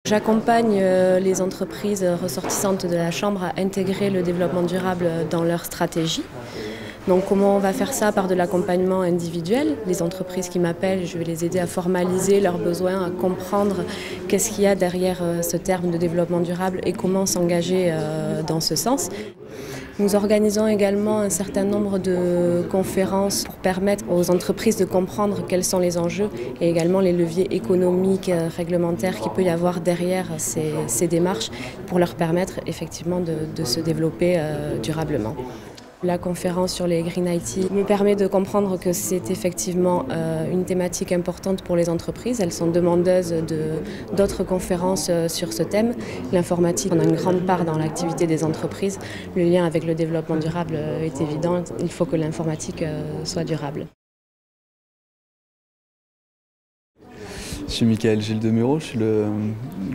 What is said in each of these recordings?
J'accompagne les entreprises ressortissantes de la Chambre à intégrer le développement durable dans leur stratégie. Donc comment on va faire ça? Par de l'accompagnement individuel. Les entreprises qui m'appellent, je vais les aider à formaliser leurs besoins, à comprendre qu'est-ce qu'il y a derrière ce terme de développement durable et comment s'engager dans ce sens. Nous organisons également un certain nombre de conférences pour permettre aux entreprises de comprendre quels sont les enjeux et également les leviers économiques, réglementaires qu'il peut y avoir derrière ces démarches pour leur permettre effectivement de se développer durablement. La conférence sur les Green IT me permet de comprendre que c'est effectivement une thématique importante pour les entreprises. Elles sont demandeuses d'autres conférences sur ce thème. L'informatique en a une grande part dans l'activité des entreprises. Le lien avec le développement durable est évident. Il faut que l'informatique soit durable. Je suis Michael Gilles Demureau, je suis le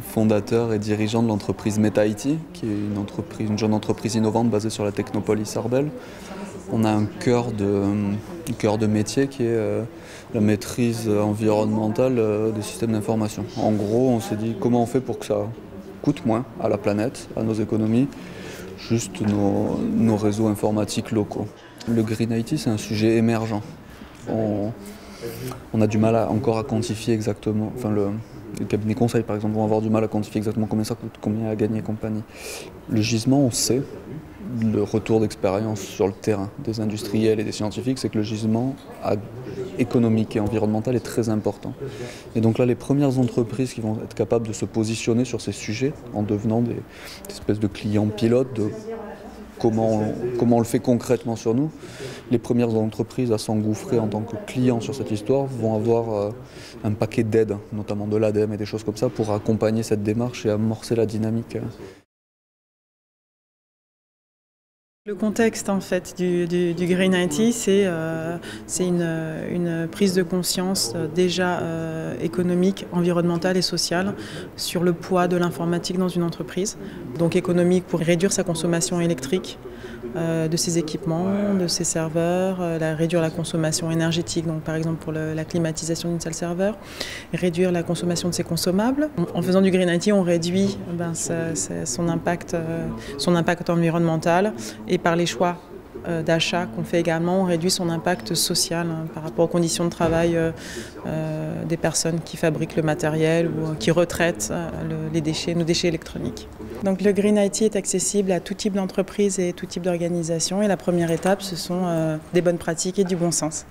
fondateur et dirigeant de l'entreprise MetaIT, qui est une jeune entreprise innovante basée sur la technopolis Arbel. On a un cœur de métier qui est la maîtrise environnementale des systèmes d'information. En gros, on s'est dit comment on fait pour que ça coûte moins à la planète, à nos économies, juste nos réseaux informatiques locaux. Le Green IT, c'est un sujet émergent. On a du mal encore à quantifier exactement, les cabinets conseils par exemple vont avoir du mal à quantifier exactement combien ça coûte, combien à gagner et compagnie. Le gisement, on sait, le retour d'expérience sur le terrain des industriels et des scientifiques, c'est que le gisement économique et environnemental est très important. Et donc là, les premières entreprises qui vont être capables de se positionner sur ces sujets en devenant des espèces de clients pilotes de comment on le fait concrètement sur nous. Les premières entreprises à s'engouffrer en tant que clients sur cette histoire vont avoir un paquet d'aides, notamment de l'ADEME et des choses comme ça, pour accompagner cette démarche et amorcer la dynamique. Le contexte en fait du Green IT, c'est une prise de conscience déjà économique, environnementale et sociale sur le poids de l'informatique dans une entreprise. Donc économique pour réduire sa consommation électrique de ses équipements, de ses serveurs, réduire la consommation énergétique, donc par exemple pour la climatisation d'une salle serveur, réduire la consommation de ses consommables. En faisant du Green IT, on réduit son impact environnemental. Et par les choix d'achat qu'on fait également, on réduit son impact social par rapport aux conditions de travail des personnes qui fabriquent le matériel ou qui retraitent nos déchets électroniques. Donc le Green IT est accessible à tout type d'entreprise et tout type d'organisation. Et la première étape, ce sont des bonnes pratiques et du bon sens.